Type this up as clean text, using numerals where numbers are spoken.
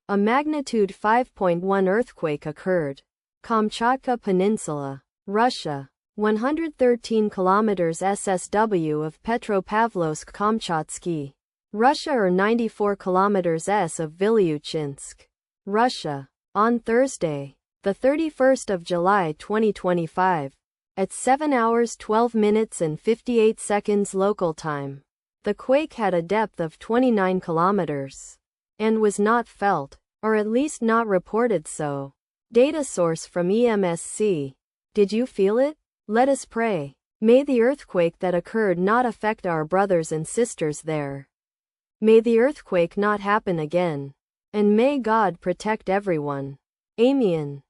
A magnitude 5.1 earthquake occurred. Kamchatka Peninsula, Russia. 113 kilometers SSW of Petropavlovsk-Kamchatsky, Russia, or 94 kilometers S of Vilyuchinsk, Russia. On Thursday, the 31st of July 2025, at 7 hours 12 minutes and 58 seconds local time, the quake had a depth of 29 kilometers and was not felt, or at least not reported so. Data source from EMSC. Did you feel it? Let us pray. May the earthquake that occurred not affect our brothers and sisters there. May the earthquake not happen again. And may God protect everyone. Amen.